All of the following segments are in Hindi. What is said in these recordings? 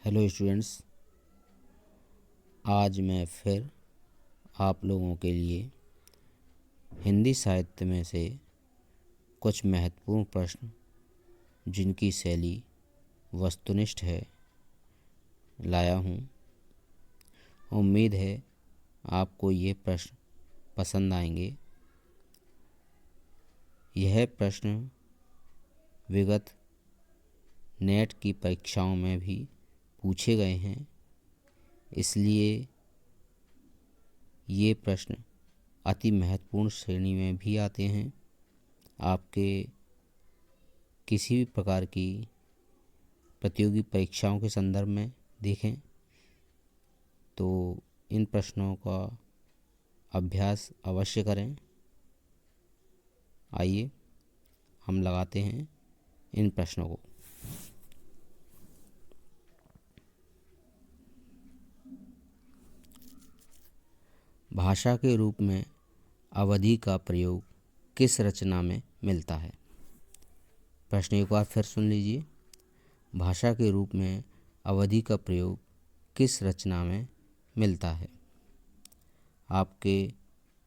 हेलो स्टूडेंट्स, आज मैं फिर आप लोगों के लिए हिंदी साहित्य में से कुछ महत्वपूर्ण प्रश्न जिनकी शैली वस्तुनिष्ठ है लाया हूँ। उम्मीद है आपको ये प्रश्न पसंद आएंगे। यह प्रश्न विगत नेट की परीक्षाओं में भी पूछे गए हैं, इसलिए ये प्रश्न अति महत्वपूर्ण श्रेणी में भी आते हैं। आपके किसी भी प्रकार की प्रतियोगी परीक्षाओं के संदर्भ में देखें तो इन प्रश्नों का अभ्यास अवश्य करें। आइए हम लगाते हैं इन प्रश्नों को। भाषा के रूप में अवधि का प्रयोग किस रचना में मिलता है? प्रश्न एक बार फिर सुन लीजिए। भाषा के रूप में अवधि का प्रयोग किस रचना में मिलता है? आपके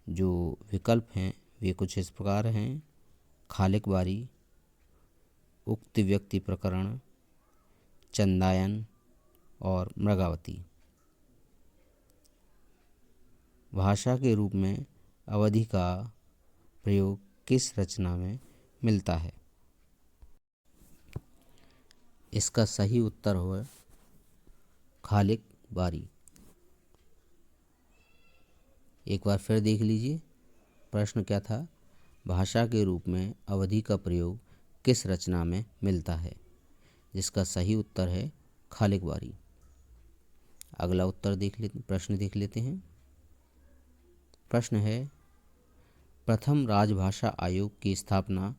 जो विकल्प हैं वे कुछ इस प्रकार हैं: खालिक बारी, उक्त व्यक्ति प्रकरण, चंदायन और मृगावती। भाषा के रूप में अवधि का प्रयोग किस रचना में मिलता है? इसका सही उत्तर है खालिक बारी। एक बार फिर देख लीजिए, प्रश्न क्या था? भाषा के रूप में अवधि का प्रयोग किस रचना में मिलता है, जिसका सही उत्तर है खालिक बारी। अगला उत्तर प्रश्न देख लेते हैं। प्रश्न है, प्रथम राजभाषा आयोग की स्थापना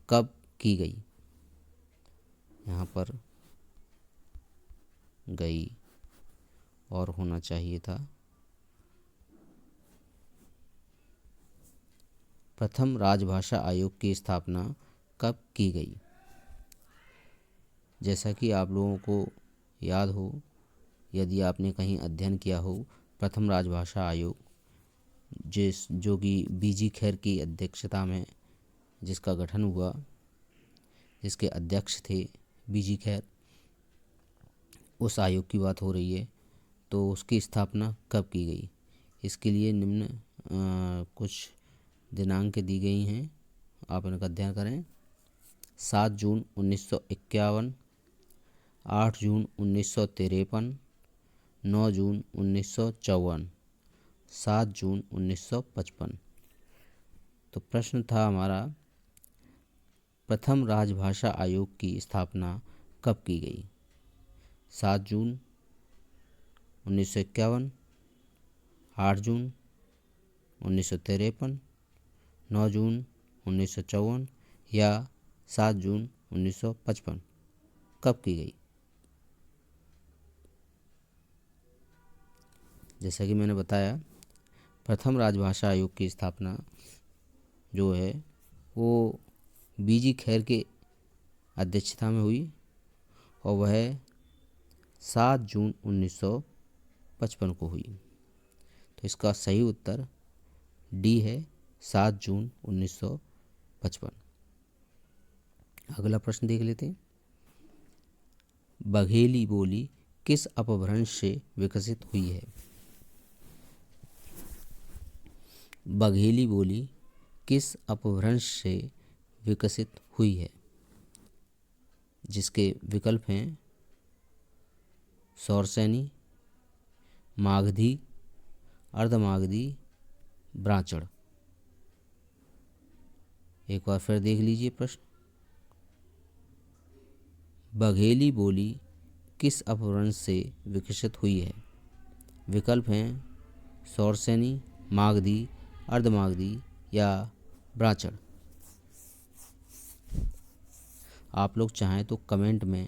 कब की गई? यहाँ पर गई और होना चाहिए था प्रथम राजभाषा आयोग की स्थापना कब की गई। जैसा कि आप लोगों को याद हो, यदि आपने कहीं अध्ययन किया हो, प्रथम राजभाषा आयोग जो कि बीजी खैर की अध्यक्षता में जिसका गठन हुआ, जिसके अध्यक्ष थे बीजी खैर, उस आयोग की बात हो रही है। तो उसकी स्थापना कब की गई? इसके लिए निम्न कुछ दिनांक दी गई हैं, आप इनका अध्ययन करें। 7 जून 1951, 8 जून 1953, 9 जून 1954, 7 जून 1955। तो प्रश्न था हमारा, प्रथम राजभाषा आयोग की स्थापना कब की गई? 7 जून 1951, 8 जून 1953, 9 जून 1954 या 7 जून 1955 कब की गई? जैसा कि मैंने बताया, प्रथम राजभाषा आयोग की स्थापना जो है वो बीजी खैर के अध्यक्षता में हुई और वह 7 जून 1955 को हुई। तो इसका सही उत्तर डी है, 7 जून 1955। अगला प्रश्न देख लेते हैं। बघेली बोली किस अपभ्रंश से विकसित हुई है? बघेली बोली किस अपभ्रंश से विकसित हुई है? जिसके विकल्प हैं सौरसेनी, मागधी, अर्धमागधी, ब्रांचड़। एक बार फिर देख लीजिए प्रश्न। बघेली बोली किस अपभ्रंश से विकसित हुई है? विकल्प हैं सौरसेनी, मागधी, अर्धमागधी या ब्रांचड़। आप लोग चाहें तो कमेंट में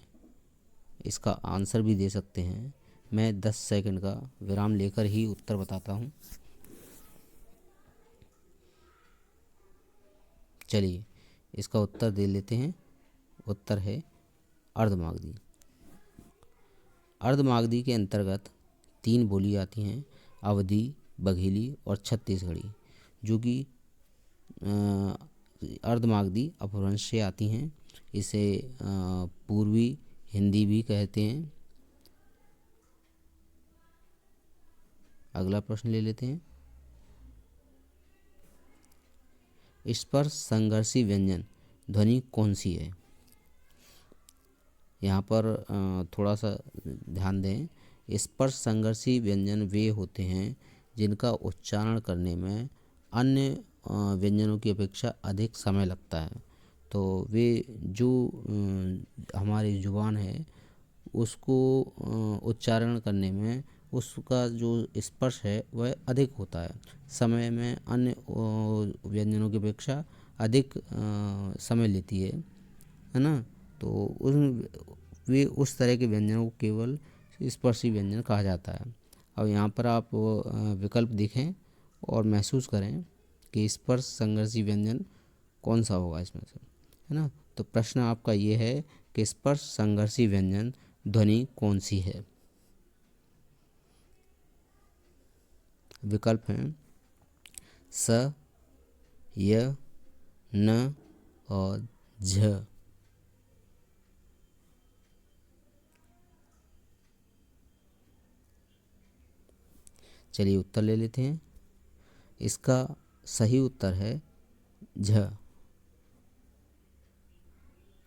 इसका आंसर भी दे सकते हैं। मैं 10 सेकंड का विराम लेकर ही उत्तर बताता हूं। चलिए इसका उत्तर दे लेते हैं। उत्तर है अर्धमागधी। अर्धमागधी के अंतर्गत 3 बोली आती हैं, अवधी, बघेली और छत्तीसगढ़ी, जो कि अर्धमागधी अपभ्रंश से आती हैं। इसे पूर्वी हिंदी भी कहते हैं। अगला प्रश्न ले लेते हैं। स्पर्श संघर्षी व्यंजन ध्वनि कौन सी है? यहाँ पर थोड़ा सा ध्यान दें। स्पर्श संघर्षी व्यंजन वे होते हैं जिनका उच्चारण करने में अन्य व्यंजनों की अपेक्षा अधिक समय लगता है। तो वे जो हमारी जुबान है उसको उच्चारण करने में उसका जो स्पर्श है वह अधिक होता है, समय में अन्य व्यंजनों की अपेक्षा अधिक समय लेती है ना। तो वे उस तरह के व्यंजनों को केवल स्पर्शी व्यंजन कहा जाता है। अब यहाँ पर आप विकल्प देखें और महसूस करें कि स्पर्श संघर्षी व्यंजन कौन सा होगा इसमें से, है ना। तो प्रश्न आपका ये है कि स्पर्श संघर्षी व्यंजन ध्वनि कौन सी है? विकल्प हैं स, य, न और झ। चलिए उत्तर ले लेते हैं। इसका सही उत्तर है झ।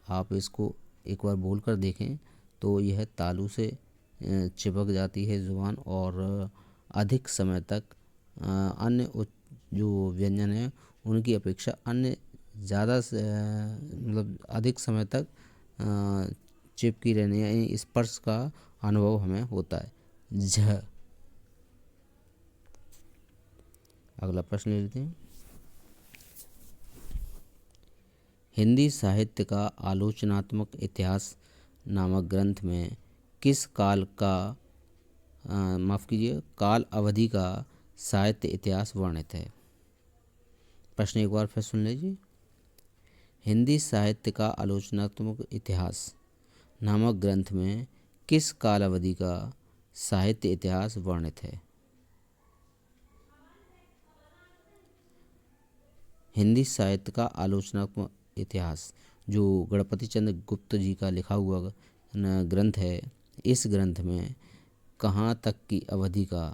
आप इसको एक बार बोल कर देखें तो यह तालू से चिपक जाती है जुबान और अधिक समय तक अन्य जो व्यंजन है उनकी अपेक्षा अन्य ज़्यादा से मतलब अधिक समय तक चिपकी रहने यानी स्पर्श का अनुभव हमें होता है। झ। अगला प्रश्न ले लेते हैं। हिंदी साहित्य का आलोचनात्मक इतिहास नामक ग्रंथ में किस काल का काल अवधि का साहित्य इतिहास वर्णित है? प्रश्न एक बार फिर सुन लीजिए। हिंदी साहित्य का आलोचनात्मक इतिहास नामक ग्रंथ में किस काल अवधि का साहित्य इतिहास वर्णित है? हिंदी साहित्य का आलोचनात्मक इतिहास जो गणपति चंद्र गुप्त जी का लिखा हुआ ग्रंथ है, इस ग्रंथ में कहाँ तक की अवधि का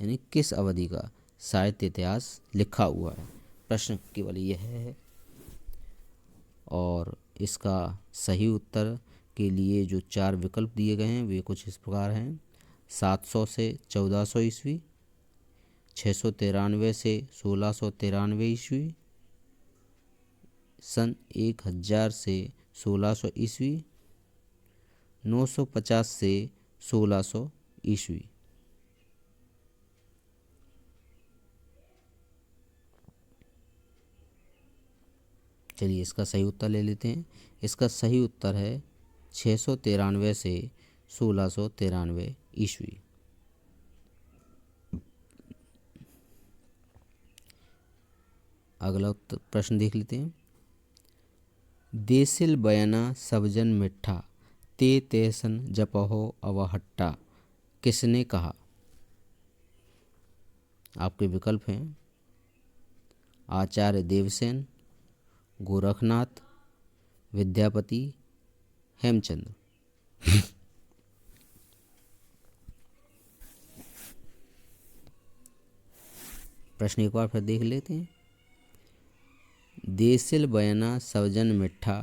यानी किस अवधि का साहित्य इतिहास लिखा हुआ है? प्रश्न केवल यह है। और इसका सही उत्तर के लिए जो 4 विकल्प दिए गए हैं वे कुछ इस प्रकार हैं। 700 से 1400 ईस्वी, 693 से 1693 ईस्वी, सन 1000 से 1600 ईस्वी, 950 से 1600 ईस्वी। चलिए इसका सही उत्तर ले लेते हैं। इसका सही उत्तर है 693 से 1693 ईस्वी। अगला प्रश्न देख लेते हैं। देसिल बयना सबजन मिठा ते तैसन जपहो अवहट्टा किसने कहा? आपके विकल्प हैं आचार्य देवसेन, गोरखनाथ, विद्यापति, हेमचंद्र। प्रश्न एक बार फिर देख लेते हैं। देसिल बयना सबजन मिठा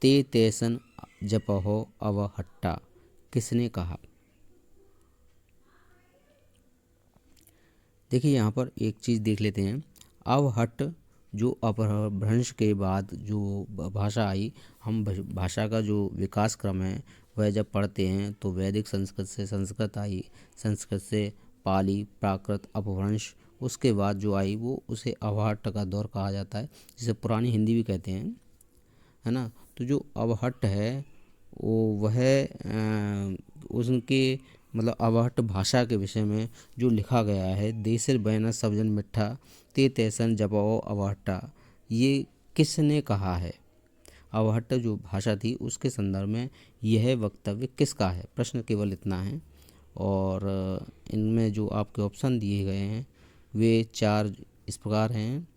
ते तैसन जपहो अवहट्टा किसने कहा? देखिए यहाँ पर एक चीज़ देख लेते हैं। अवहट्ट जो अपभ्रंश के बाद जो भाषा आई, हम भाषा का जो विकास क्रम है वह जब पढ़ते हैं तो वैदिक संस्कृत से संस्कृत आई, संस्कृत से पाली, प्राकृत, अपभ्रंश, उसके बाद जो आई वो उसे अवहट्ट का दौर कहा जाता है, जिसे पुरानी हिंदी भी कहते हैं, है ना। तो जो अवहट्ट है वो वह उनके मतलब अवहट्ट भाषा के विषय में जो लिखा गया है, देसिल बयना सबजन मिठा ते तैसन जपहो अवहट्टा, ये किसने कहा है? अवहट्ट जो भाषा थी उसके संदर्भ में यह वक्तव्य किसका है। प्रश्न केवल इतना है। और इनमें जो आपके ऑप्शन दिए गए हैं वे 4 इस प्रकार हैं: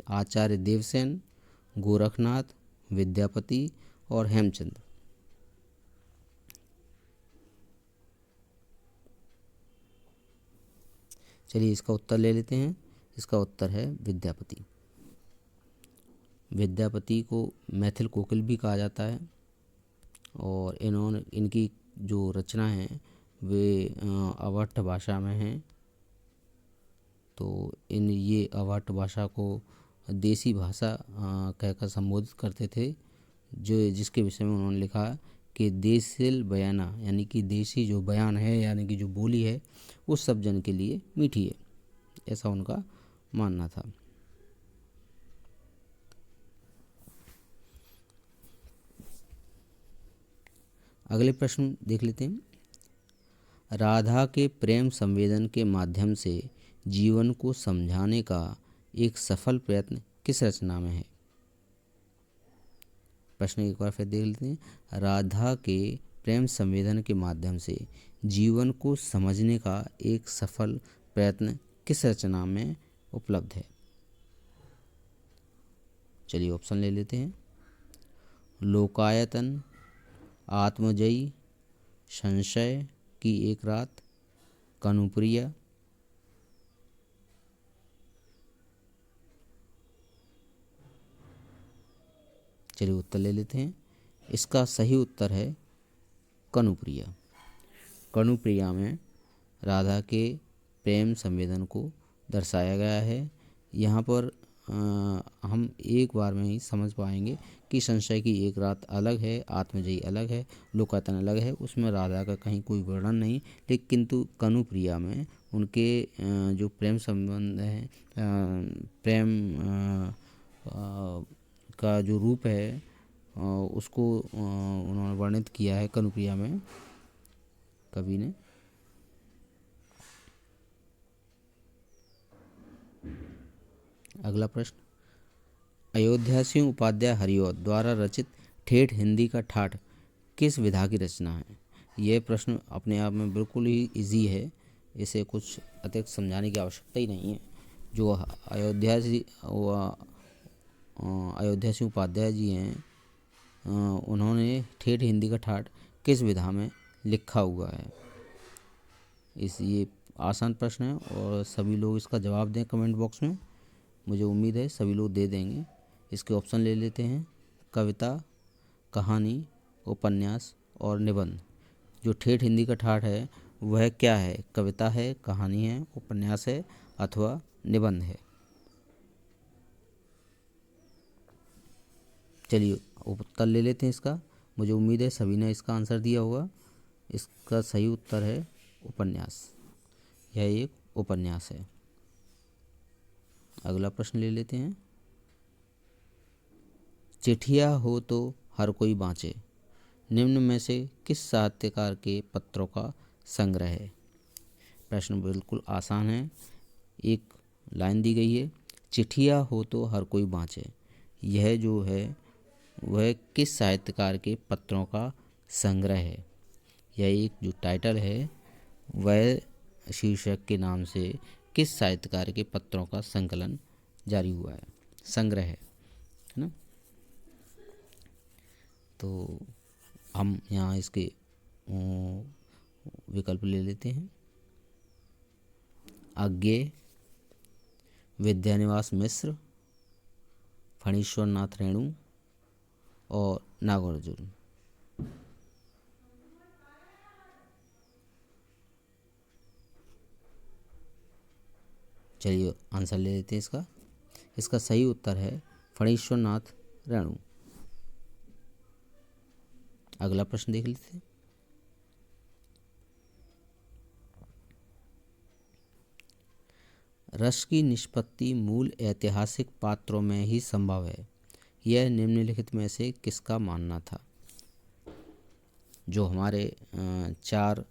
आचार्य देवसेन, गोरखनाथ, विद्यापति और हेमचंद। चलिए इसका उत्तर ले लेते हैं। इसका उत्तर है विद्यापति। विद्यापति को मैथिल कोकिल भी कहा जाता है और इनकी जो रचना है वे अवहट्ट भाषा में हैं। तो ये अवहट्ट भाषा को देसी भाषा कहकर संबोधित करते थे, जिसके विषय में उन्होंने लिखा कि देसिल बयाना, यानी कि देसी जो बयान है यानी कि जो बोली है उस सब जन के लिए मीठी है, ऐसा उनका मानना था। अगले प्रश्न देख लेते हैं। राधा के प्रेम संवेदन के माध्यम से जीवन को समझाने का एक सफल प्रयत्न किस रचना में है। प्रश्न एक बार फिर देख लेते हैं। राधा के प्रेम संवेदन के माध्यम से जीवन को समझने का एक सफल प्रयत्न किस रचना में उपलब्ध है। चलिए ऑप्शन ले लेते हैं। लोकायतन, आत्मजयी, संशय की एक रात, कनुप्रिया। चलिए उत्तर ले लेते हैं। इसका सही उत्तर है कनुप्रिया। कनुप्रिया में राधा के प्रेम संवेदन को दर्शाया गया है। यहाँ पर हम एक बार में ही समझ पाएंगे कि संशय की एक रात अलग है, आत्मजयी अलग है, लोकायतन अलग है, उसमें राधा का कहीं कोई वर्णन नहीं। लेकिन किंतु कनुप्रिया में उनके जो प्रेम संबंध है, प्रेम का जो रूप है उसको उन्होंने वर्णित किया है कनुप्रिया में कवि ने। अगला प्रश्न। अयोध्या सिंह उपाध्याय हरिऔध द्वारा रचित ठेठ हिंदी का ठाठ किस विधा की रचना है। यह प्रश्न अपने आप में बिल्कुल ही इजी है, इसे कुछ अतिरिक्त समझाने की आवश्यकता ही नहीं है। जो अयोध्या सिंह उपाध्याय जी हैं, उन्होंने ठेठ हिंदी का ठाठ किस विधा में लिखा हुआ है। ये आसान प्रश्न है और सभी लोग इसका जवाब दें कमेंट बॉक्स में। मुझे उम्मीद है सभी लोग दे देंगे। इसके ऑप्शन ले लेते हैं। कविता, कहानी, उपन्यास और निबंध। जो ठेठ हिंदी का ठाठ है वह क्या है? कविता है, कहानी है, उपन्यास है अथवा निबंध है। चलिए उत्तर ले लेते हैं इसका। मुझे उम्मीद है सभी ने इसका आंसर दिया होगा। इसका सही उत्तर है उपन्यास। यह एक उपन्यास है। अगला प्रश्न ले लेते हैं। चिट्ठिया हो तो हर कोई बाँचे निम्न में से किस साहित्यकार के पत्रों का संग्रह है। प्रश्न बिल्कुल आसान है। एक लाइन दी गई है, चिट्ठिया हो तो हर कोई बाँचे। यह जो है वह किस साहित्यकार के पत्रों का संग्रह है। यह एक जो टाइटल है वह शीर्षक के नाम से किस साहित्यकार के पत्रों का संकलन जारी हुआ है, संग्रह है ना। तो हम यहाँ इसके विकल्प ले लेते हैं। अज्ञेय, विद्यानिवास मिश्र, फणीश्वर नाथ रेणु और नागार्जुन। चलिए आंसर ले लेते हैं इसका। इसका सही उत्तर है फणीश्वर नाथ रेणु। अगला प्रश्न देख लेते हैं। रस की निष्पत्ति मूल ऐतिहासिक पात्रों में ही संभव है। यह निम्नलिखित में से किसका मानना था। जो हमारे 4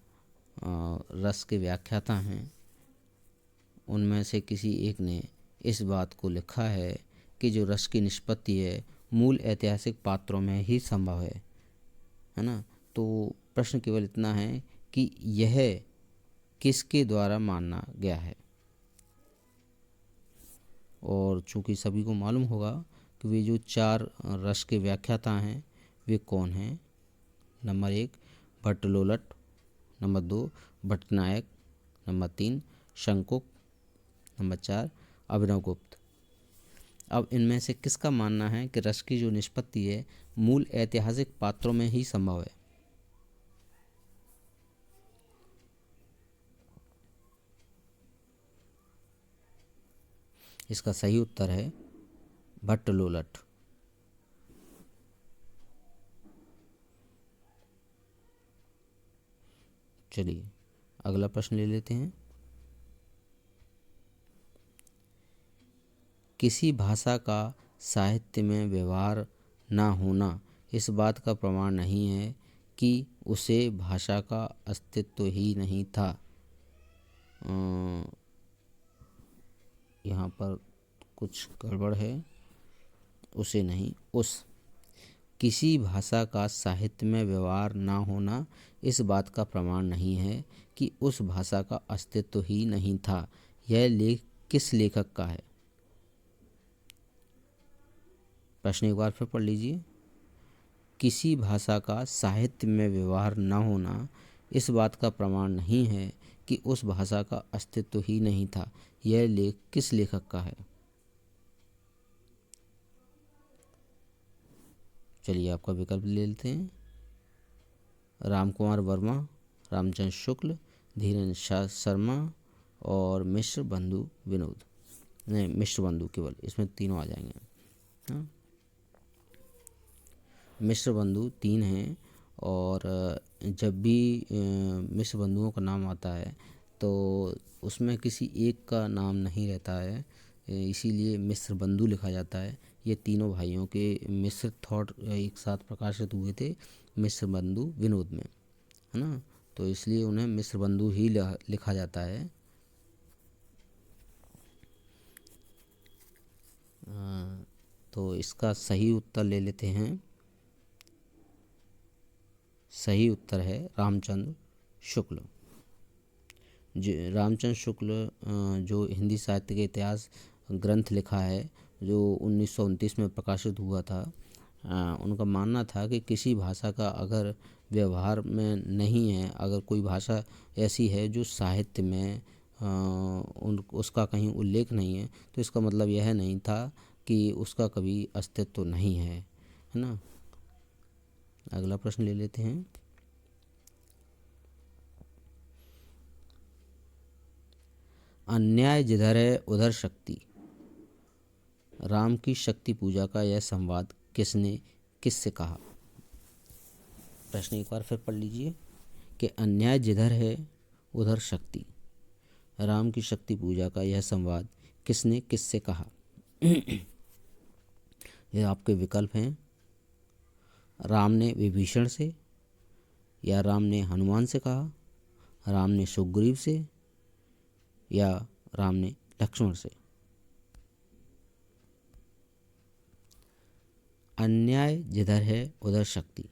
रस के व्याख्याता हैं उनमें से किसी एक ने इस बात को लिखा है कि जो रस की निष्पत्ति है मूल ऐतिहासिक पात्रों में ही संभव है ना। तो प्रश्न केवल इतना है कि यह किसके द्वारा माना गया है। और चूंकि सभी को मालूम होगा कि वे जो 4 रस के व्याख्याता हैं वे कौन हैं। Number 1 Bhatta Lollata, number 2 Bhatta Nayaka, number 3 Shankuka, number 4 Abhinavagupta. अब इनमें से किसका मानना है कि रस की जो निष्पत्ति है मूल ऐतिहासिक पात्रों में ही संभव है। इसका सही उत्तर है भट्टलोलट। चलिए अगला प्रश्न ले लेते हैं। किसी भाषा का साहित्य में व्यवहार ना होना इस बात का प्रमाण नहीं है कि उसे भाषा का अस्तित्व ही नहीं था। यहाँ पर कुछ गड़बड़ है, उसे नहीं, उस। किसी भाषा का साहित्य में व्यवहार ना होना इस बात का प्रमाण नहीं है कि उस भाषा का अस्तित्व ही नहीं था। यह लेख किस लेखक का है। प्रश्न एक बार फिर पढ़ लीजिए। किसी भाषा का साहित्य में व्यवहार न होना इस बात का प्रमाण नहीं है कि उस भाषा का अस्तित्व ही नहीं था। यह लेख किस लेखक का है। चलिए आपका विकल्प ले लेते हैं। रामकुमार वर्मा, रामचंद्र शुक्ल, धीरेन्द्र शर्मा और मिश्र बंधु विनोद। नहीं, मिश्र बंधु केवल, इसमें तीनों आ जाएंगे। हाँ, मिश्र बंधु 3 हैं। और जब भी मिश्र बंधुओं का नाम आता है तो उसमें किसी एक का नाम नहीं रहता है, इसीलिए मिश्र बंधु लिखा जाता है। ये तीनों भाइयों के मिश्र थॉट एक साथ प्रकाशित हुए थे मिश्र बंधु विनोद में, है ना। तो इसलिए उन्हें मिश्र बंधु ही लिखा जाता है। तो इसका सही उत्तर ले लेते हैं। सही उत्तर है रामचंद्र शुक्ल। रामचंद्र शुक्ल जो हिंदी साहित्य के इतिहास ग्रंथ लिखा है जो 1929 में प्रकाशित हुआ था, उनका मानना था कि किसी भाषा का अगर व्यवहार में नहीं है, अगर कोई भाषा ऐसी है जो साहित्य में उसका कहीं उल्लेख नहीं है, तो इसका मतलब यह नहीं था कि उसका कभी अस्तित्व नहीं है ना। अगला प्रश्न ले लेते हैं। अन्याय जिधर है उधर शक्ति, राम की शक्ति पूजा का यह संवाद किसने किससे कहा। प्रश्न एक बार फिर पढ़ लीजिए कि अन्याय जिधर है उधर शक्ति, राम की शक्ति पूजा का यह संवाद किसने किससे कहा। यह आपके विकल्प हैं। राम ने विभीषण से, या राम ने हनुमान से कहा, राम ने सुग्रीव से, या राम ने लक्ष्मण से। अन्याय जिधर है उधर शक्ति,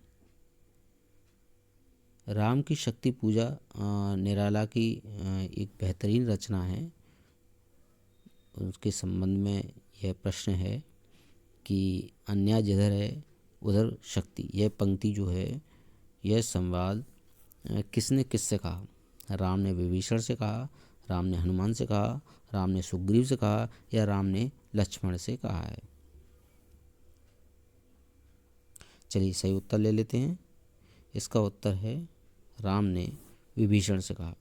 राम की शक्ति पूजा निराला की एक बेहतरीन रचना है। उसके संबंध में यह प्रश्न है कि अन्याय जिधर है उधर शक्ति, यह पंक्ति जो है, यह संवाद किसने किससे कहा। राम ने विभीषण से कहा, राम ने हनुमान से कहा, राम ने सुग्रीव से कहा, या राम ने लक्ष्मण से कहा है। चलिए सही उत्तर ले लेते हैं। इसका उत्तर है राम ने विभीषण से कहा।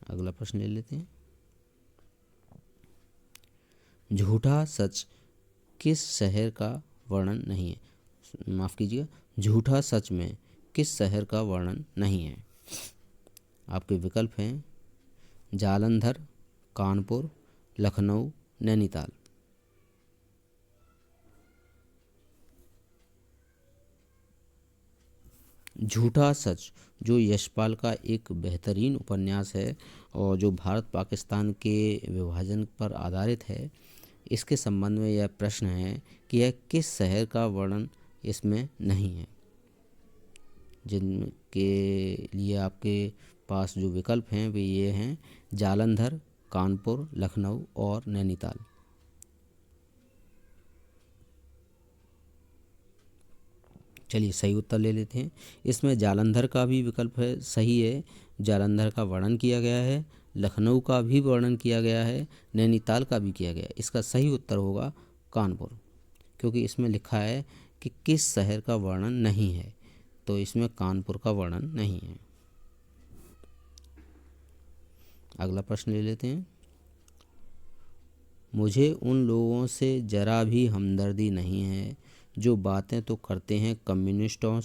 अगला प्रश्न ले लेते हैं। झूठा सच किस शहर का वर्णन नहीं है। माफ़ कीजिएगा, झूठा सच में किस शहर का वर्णन नहीं है। आपके विकल्प हैं जालंधर, कानपुर, लखनऊ, नैनीताल। झूठा सच जो यशपाल का एक बेहतरीन उपन्यास है और जो भारत पाकिस्तान के विभाजन पर आधारित है, इसके संबंध में यह प्रश्न है कि यह किस शहर का वर्णन इसमें नहीं है। जिनके लिए आपके पास जो विकल्प हैं वे ये हैं: जालंधर, कानपुर, लखनऊ और नैनीताल। चलिए सही उत्तर ले लेते हैं। इसमें जालंधर का भी विकल्प है, सही है, जालंधर का वर्णन किया गया है, लखनऊ का भी वर्णन किया गया है, नैनीताल का भी किया गया है। इसका सही उत्तर होगा कानपुर, क्योंकि इसमें लिखा है कि किस शहर का वर्णन नहीं है, तो इसमें कानपुर का वर्णन नहीं है। अगला प्रश्न ले लेते हैं। मुझे उन लोगों से जरा भी हमदर्दी नहीं है जो बातें तो करते हैं कम्युनिस्टों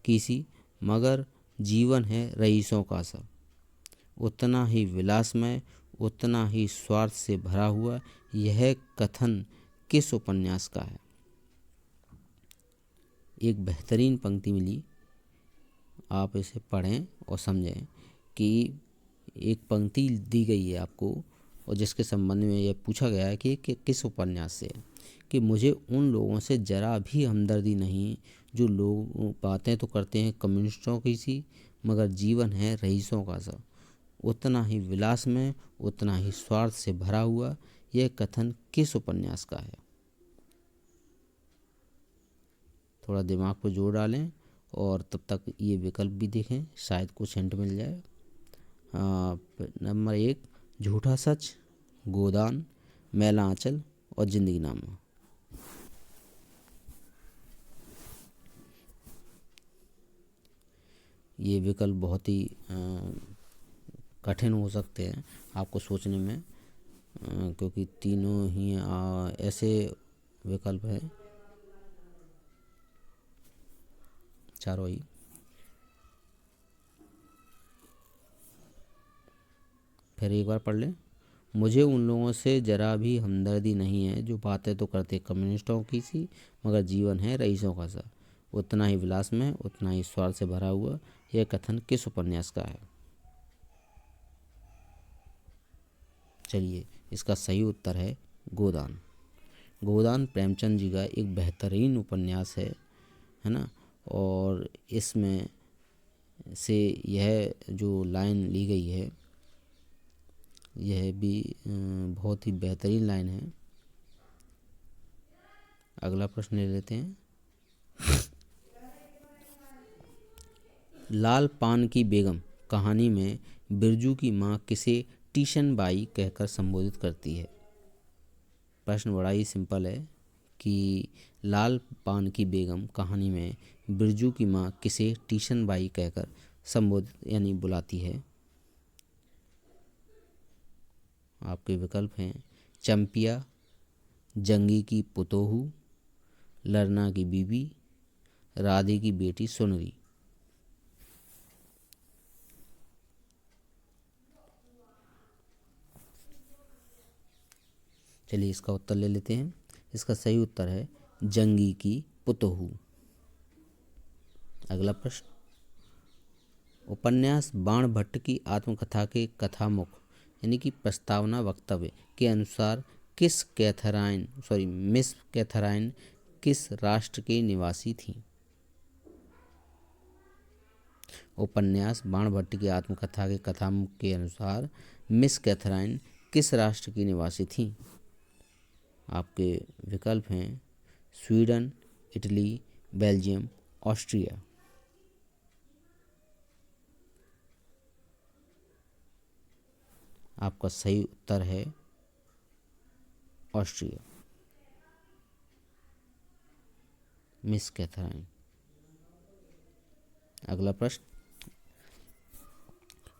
की सी, मगर जीवन है रईसों का सा। उतना ही विलासमय, उतना ही स्वार्थ से भरा हुआ, यह कथन किस उपन्यास का है? एक बेहतरीन पंक्ति मिली, आप इसे पढ़ें और समझें कि एक पंक्ति दी गई है आपको और जिसके संबंध में यह पूछा गया है कि किस उपन्यास से है। कि मुझे उन लोगों से जरा भी हमदर्दी नहीं जो लोग बातें तो करते हैं कम्युनिस्टों की सी, मगर जीवन है रईसों का सा। उतना ही विलास में, उतना ही स्वार्थ से भरा हुआ, यह कथन किस उपन्यास का है? थोड़ा दिमाग पर जोर डालें और तब तक ये विकल्प भी देखें, शायद कुछ हिंट मिल जाए। नंबर 1 झूठा सच, गोदान, मैला आंचल और जिंदगी नामा। ये विकल्प बहुत ही कठिन हो सकते हैं आपको सोचने में, क्योंकि तीनों ही ऐसे विकल्प हैं, चारों ही। फिर एक बार पढ़ लें। मुझे उन लोगों से जरा भी हमदर्दी नहीं है जो बातें तो करते कम्युनिस्टों की सी, मगर जीवन है रईसों का सा। उतना ही विलास में, उतना ही स्वार्थ से भरा हुआ, यह कथन किस उपन्यास का है? चलिए इसका सही उत्तर है गोदान। गोदान प्रेमचंद जी का एक बेहतरीन उपन्यास है ना। और इसमें से यह जो लाइन ली गई है यह भी बहुत ही बेहतरीन लाइन है। अगला प्रश्न ले लेते हैं। लाल पान की बेगम कहानी में बिरजू की माँ किसे टीशन बाई कहकर संबोधित करती है? प्रश्न बड़ा ही सिंपल है कि लाल पान की बेगम कहानी में बिरजू की माँ किसे टीशन बाई कहकर संबोधित यानी बुलाती है? आपके विकल्प हैं: चंपिया, जंगी की पुतोहू, लरना की बीबी, राधे की बेटी सुनरी। चलिए इसका उत्तर ले लेते हैं। इसका सही उत्तर है जंगी की पुतोहू। अगला प्रश्न। उपन्यास बाणभट्ट की आत्मकथा के कथामुख यानी कि प्रस्तावना वक्तव्य के अनुसार मिस कैथराइन किस राष्ट्र के निवासी थी? उपन्यास बाणभट्ट की आत्मकथा के कथामुख के अनुसार मिस कैथराइन किस राष्ट्र की निवासी थी? आपके विकल्प हैं: स्वीडन, इटली, बेल्जियम, ऑस्ट्रिया। आपका सही उत्तर है ऑस्ट्रिया, मिस कैथराइन। अगला प्रश्न।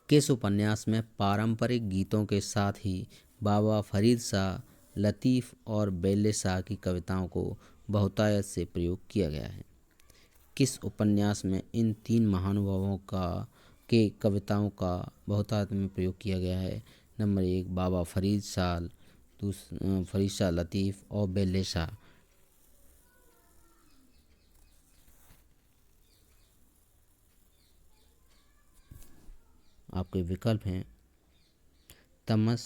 किस उपन्यास में पारंपरिक गीतों के साथ ही बाबा फरीद शाह, लतीफ़ और बेले शाह की कविताओं को बहुतायत से प्रयोग किया गया है? किस उपन्यास में इन तीन महानुभावों के कविताओं का बहुतायत में प्रयोग किया गया है? नंबर 1 बाबा फरीद शाह, फरीद शाह, लतीफ़ और बेले शाह। आपके विकल्प हैं: तमस,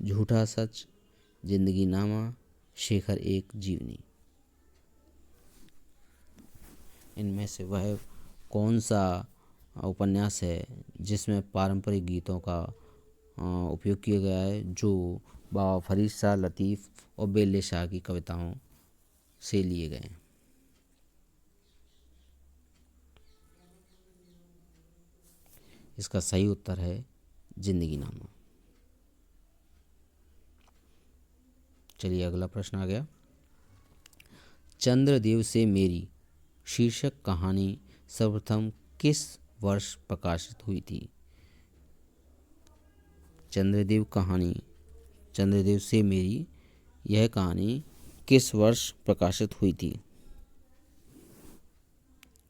झूठा सच, जिंदगी नामा, शेखर एक जीवनी। इनमें से वह कौन सा उपन्यास है जिसमें पारंपरिक गीतों का उपयोग किया गया है, जो बाबा फरीद शाह लतीफ़ और बेले शाह की कविताओं से लिए गए हैं? इसका सही उत्तर है जिंदगी नामा। चलिए अगला प्रश्न आ गया। चंद्रदेव से मेरी शीर्षक कहानी सर्वप्रथम किस वर्ष प्रकाशित हुई थी? चंद्रदेव से मेरी यह कहानी किस वर्ष प्रकाशित हुई थी?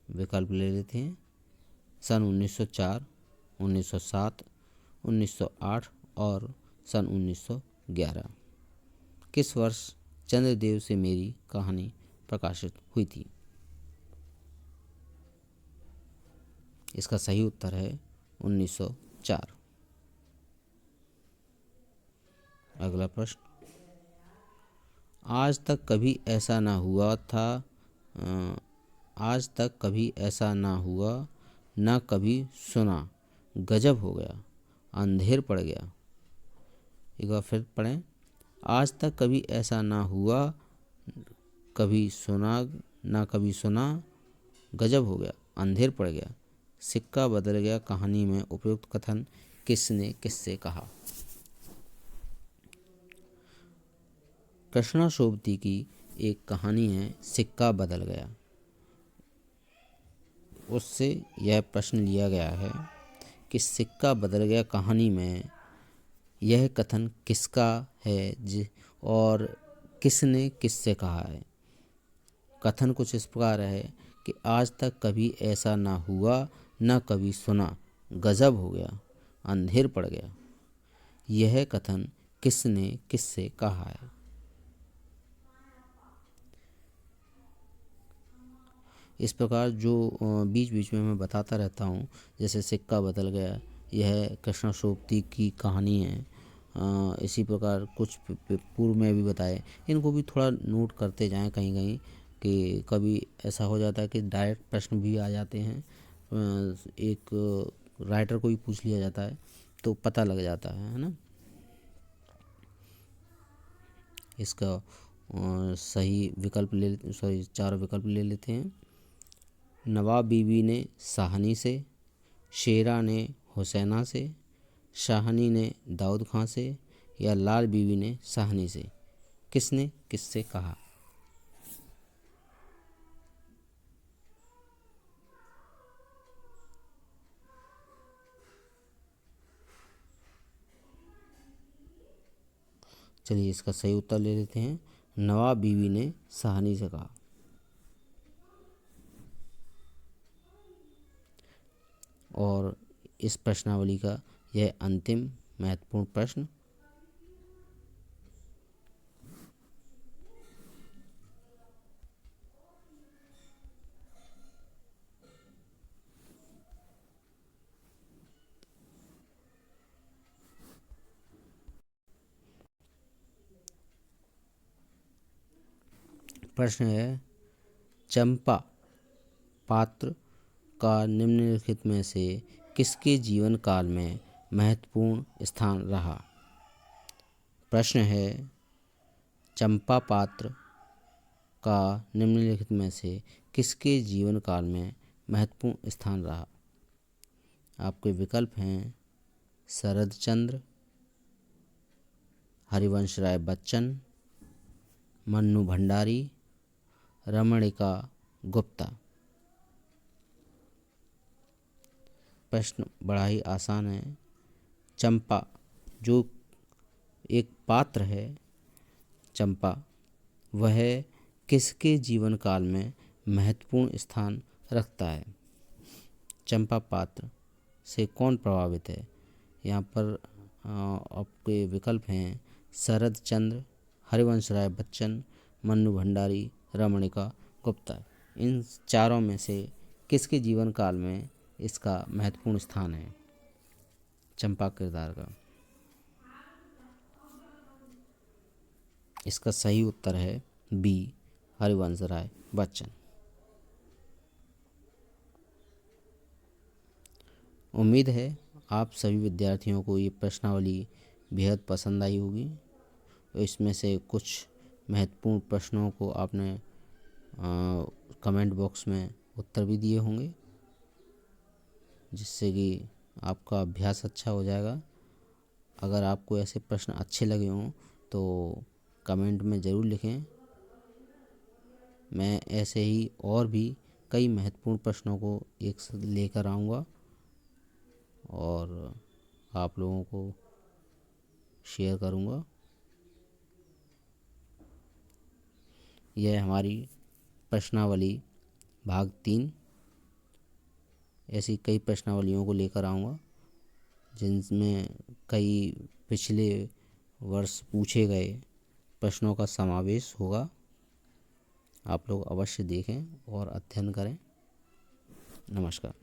विकल्प ले लेते हैं। सन 1904, 1907, 1908 और सन 1911। किस वर्ष चंद्रदेव से मेरी कहानी प्रकाशित हुई थी? इसका सही उत्तर है 1904। अगला प्रश्न। आज तक कभी ऐसा ना हुआ था आज तक कभी ऐसा ना हुआ, ना कभी सुना, गजब हो गया, अंधेर पड़ गया। एक बार फिर पढ़ें। आज तक कभी ऐसा ना हुआ, कभी सुना, ना कभी सुना, गजब हो गया, अंधेर पड़ गया, सिक्का बदल गया कहानी में उपयुक्त कथन किसने किससे कहा? कृष्णा सोबती की एक कहानी है सिक्का बदल गया। उससे यह प्रश्न लिया गया है कि सिक्का बदल गया कहानी में यह कथन किसका है और किसने किससे कहा है? कथन कुछ इस प्रकार है कि आज तक कभी ऐसा ना हुआ, ना कभी सुना, गजब हो गया, अंधेर पड़ गया। यह कथन किसने किससे कहा है? इस प्रकार जो बीच बीच में मैं बताता रहता हूँ, जैसे सिक्का बदल गया, यह कृष्णा सोबती की कहानी है। इसी प्रकार कुछ पूर्व में भी बताए, इनको भी थोड़ा नोट करते जाएं कहीं कहीं, कि कभी ऐसा हो जाता है कि डायरेक्ट प्रश्न भी आ जाते हैं। एक राइटर को भी पूछ लिया जाता है तो पता लग जाता है ना। इसका सही विकल्प चारों विकल्प ले लेते हैं। नवाब बीबी ने साहनी से, शेरा ने हुसैना से, शाहनी ने दाऊद खां से या लाल बीबी ने साहनी से? किसने किससे कहा? चलिए इसका सही उत्तर ले लेते हैं। नवाब बीबी ने साहनी से कहा। और इस प्रश्नावली का यह अंतिम महत्वपूर्ण प्रश्न। प्रश्न है, चंपा पात्र का निम्नलिखित में से किसके जीवन काल में महत्वपूर्ण स्थान रहा? प्रश्न है, चंपा पात्र का निम्नलिखित में से किसके जीवन काल में महत्वपूर्ण स्थान रहा? आपके विकल्प हैं शरद चंद्र, हरिवंश राय बच्चन, मन्नू भंडारी, रमणिका गुप्ता। प्रश्न बड़ा ही आसान है। चंपा जो एक पात्र है, चंपा, वह किसके जीवन काल में महत्वपूर्ण स्थान रखता है? चंपा पात्र से कौन प्रभावित है? यहाँ पर आपके विकल्प हैं शरद चंद्र, हरिवंश राय बच्चन, मन्नू भंडारी, रमणिका गुप्ता। इन चारों में से किसके जीवन काल में इसका महत्वपूर्ण स्थान है, चंपा किरदार का? इसका सही उत्तर है बी, हरिवंश राय बच्चन। उम्मीद है आप सभी विद्यार्थियों को ये प्रश्नावली बेहद पसंद आई होगी। तो इसमें से कुछ महत्वपूर्ण प्रश्नों को आपने कमेंट बॉक्स में उत्तर भी दिए होंगे, जिससे कि आपका अभ्यास अच्छा हो जाएगा। अगर आपको ऐसे प्रश्न अच्छे लगे हों तो कमेंट में ज़रूर लिखें। मैं ऐसे ही और भी कई महत्वपूर्ण प्रश्नों को एक साथ लेकर आऊँगा और आप लोगों को शेयर करूँगा। यह हमारी प्रश्नावली भाग 3। ऐसी कई प्रश्नावलियों को लेकर आऊँगा जिनमें कई पिछले वर्ष पूछे गए प्रश्नों का समावेश होगा। आप लोग अवश्य देखें और अध्ययन करें। नमस्कार।